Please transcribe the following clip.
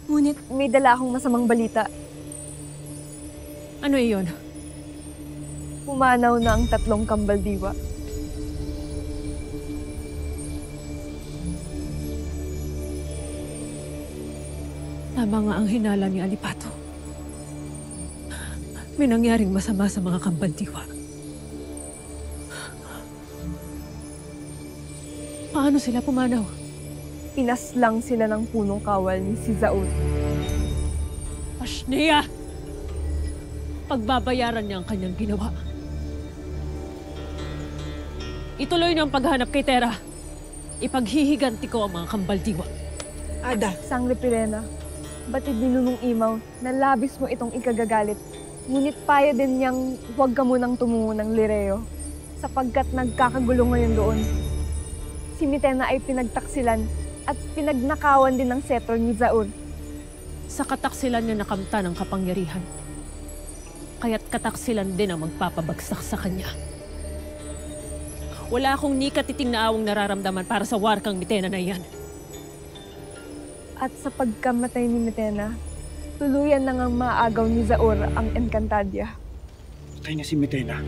Ngunit may dala akong masamang balita. Ano iyon? Pumanaw na ang 3 kambaldiwa. Tama nga ang hinala ni Alipato. May nangyaring masama sa mga kambaldiwa. Paano sila pumanaw? Pinaslang sila ng punong kawal ni si Zaun. Ashneya! Pagbabayaran niya ang kanyang ginawa. Ituloy niyo ang paghanap kay Tera. Ipaghihiganti ko ang mga kambaldiwa. Ada, Sangre Pirena, batid ni Nunong Imaw na labis mo itong ikagagalit. Ngunit payo din niyang huwag ka munang tumungo ng Lireo sapagkat nagkakagulo ngayon doon. Si Mitena ay pinagtaksilan at pinagnakawan din ng setro ni Zaun. Sa kataksilan niya nakamta ng kapangyarihan. Kaya't kataksilan din ang magpapabagsak sa kanya. Wala akong ni katiting na awang nararamdaman para sa warkang Mitena na iyan. At sa pagkamatay ni Mitena, tuluyan na ngang maagaw ni Zaur ang Encantadia. Patay na si Mitena.